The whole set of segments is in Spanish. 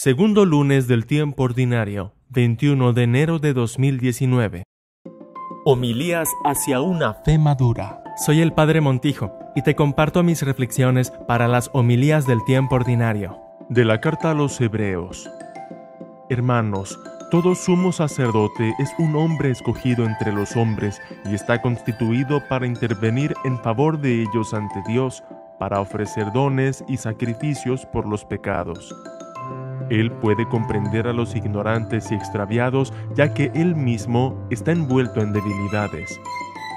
Segundo lunes del tiempo ordinario, 21 de enero de 2019. Homilías hacia una fe madura. Soy el Padre Montijo y te comparto mis reflexiones para las homilías del tiempo ordinario. De la carta a los Hebreos. Hermanos, todo sumo sacerdote es un hombre escogido entre los hombres y está constituido para intervenir en favor de ellos ante Dios, para ofrecer dones y sacrificios por los pecados. Él puede comprender a los ignorantes y extraviados, ya que él mismo está envuelto en debilidades.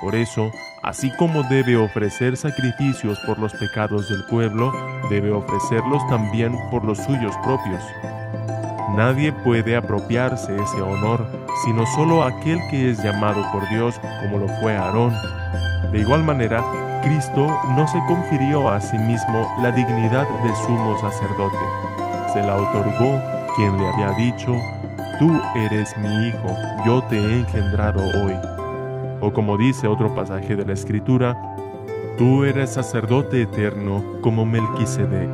Por eso, así como debe ofrecer sacrificios por los pecados del pueblo, debe ofrecerlos también por los suyos propios. Nadie puede apropiarse ese honor, sino solo aquel que es llamado por Dios, como lo fue Aarón. De igual manera, Cristo no se confirió a sí mismo la dignidad de sumo sacerdote. Se la otorgó quien le había dicho: «Tú eres mi hijo, yo te he engendrado hoy». O como dice otro pasaje de la Escritura: «Tú eres sacerdote eterno como Melquisedec».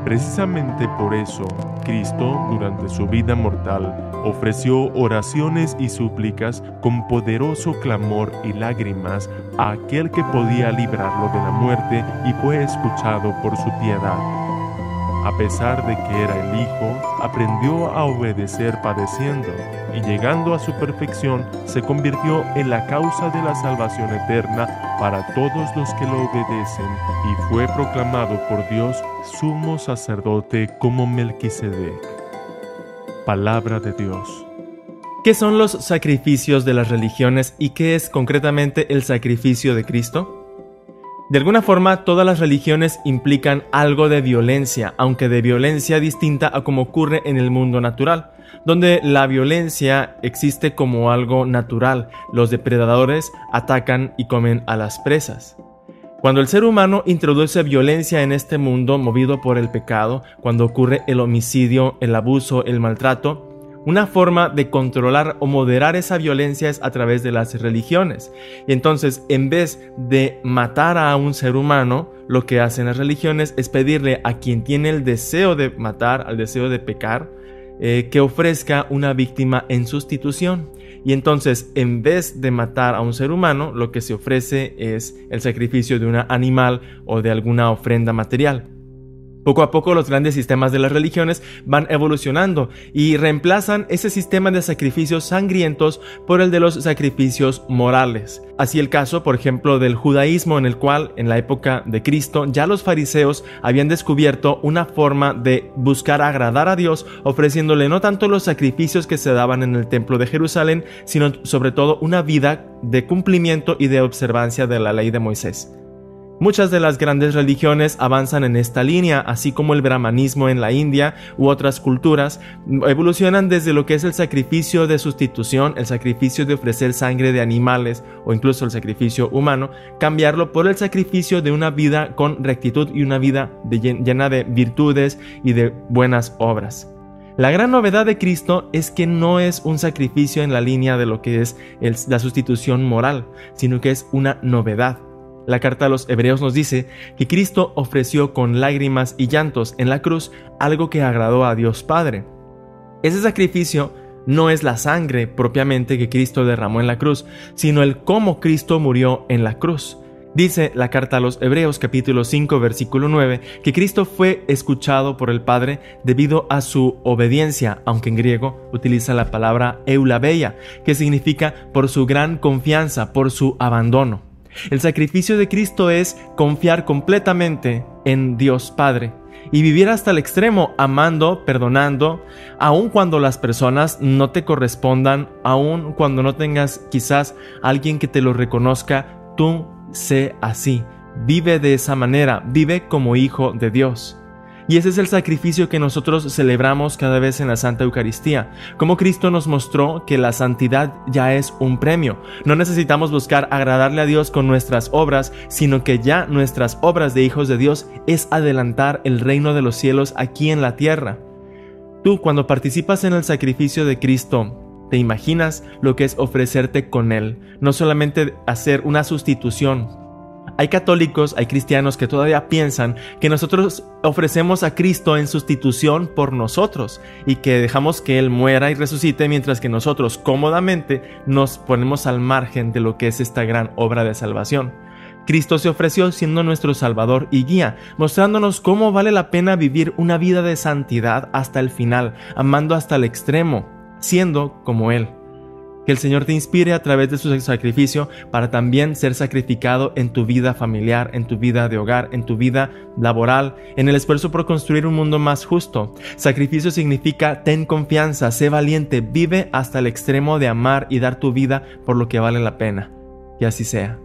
Precisamente por eso, Cristo, durante su vida mortal, ofreció oraciones y súplicas con poderoso clamor y lágrimas a aquel que podía librarlo de la muerte y fue escuchado por su piedad. A pesar de que era el Hijo, aprendió a obedecer padeciendo, y llegando a su perfección, se convirtió en la causa de la salvación eterna para todos los que lo obedecen, y fue proclamado por Dios sumo sacerdote como Melquisedec. Palabra de Dios. ¿Qué son los sacrificios de las religiones y qué es concretamente el sacrificio de Cristo? De alguna forma, todas las religiones implican algo de violencia, aunque de violencia distinta a como ocurre en el mundo natural, donde la violencia existe como algo natural. Los depredadores atacan y comen a las presas. Cuando el ser humano introduce violencia en este mundo movido por el pecado, cuando ocurre el homicidio, el abuso, el maltrato, una forma de controlar o moderar esa violencia es a través de las religiones. Y entonces, en vez de matar a un ser humano, lo que hacen las religiones es pedirle a quien tiene el deseo de matar, al deseo de pecar, que ofrezca una víctima en sustitución. Y entonces, en vez de matar a un ser humano, lo que se ofrece es el sacrificio de un animal o de alguna ofrenda material. Poco a poco los grandes sistemas de las religiones van evolucionando y reemplazan ese sistema de sacrificios sangrientos por el de los sacrificios morales. Así el caso, por ejemplo, del judaísmo, en el cual, en la época de Cristo, ya los fariseos habían descubierto una forma de buscar agradar a Dios, ofreciéndole no tanto los sacrificios que se daban en el templo de Jerusalén, sino sobre todo una vida de cumplimiento y de observancia de la ley de Moisés. Muchas de las grandes religiones avanzan en esta línea, así como el brahmanismo en la India u otras culturas, evolucionan desde lo que es el sacrificio de sustitución, el sacrificio de ofrecer sangre de animales o incluso el sacrificio humano, cambiarlo por el sacrificio de una vida con rectitud y una vida llena de virtudes y de buenas obras. La gran novedad de Cristo es que no es un sacrificio en la línea de lo que es la sustitución moral, sino que es una novedad. La carta a los Hebreos nos dice que Cristo ofreció con lágrimas y llantos en la cruz algo que agradó a Dios Padre. Ese sacrificio no es la sangre propiamente que Cristo derramó en la cruz, sino el cómo Cristo murió en la cruz. Dice la carta a los Hebreos capítulo 5 versículo 9 que Cristo fue escuchado por el Padre debido a su obediencia, aunque en griego utiliza la palabra eulabeia, que significa por su gran confianza, por su abandono. El sacrificio de Cristo es confiar completamente en Dios Padre y vivir hasta el extremo, amando, perdonando, aun cuando las personas no te correspondan, aun cuando no tengas quizás alguien que te lo reconozca. Tú sé así, vive de esa manera, vive como hijo de Dios. Y ese es el sacrificio que nosotros celebramos cada vez en la Santa Eucaristía, como Cristo nos mostró que la santidad ya es un premio. No necesitamos buscar agradarle a Dios con nuestras obras, sino que ya nuestras obras de hijos de Dios es adelantar el reino de los cielos aquí en la tierra. Tú, cuando participas en el sacrificio de Cristo, ¿te imaginas lo que es ofrecerte con Él? No solamente hacer una sustitución, Hay católicos, hay cristianos que todavía piensan que nosotros ofrecemos a Cristo en sustitución por nosotros y que dejamos que Él muera y resucite mientras que nosotros cómodamente nos ponemos al margen de lo que es esta gran obra de salvación. Cristo se ofreció siendo nuestro Salvador y guía, mostrándonos cómo vale la pena vivir una vida de santidad hasta el final, amando hasta el extremo, siendo como Él. Que el Señor te inspire a través de su sacrificio para también ser sacrificado en tu vida familiar, en tu vida de hogar, en tu vida laboral, en el esfuerzo por construir un mundo más justo. Sacrificio significa ten confianza, sé valiente, vive hasta el extremo de amar y dar tu vida por lo que vale la pena. Que así sea.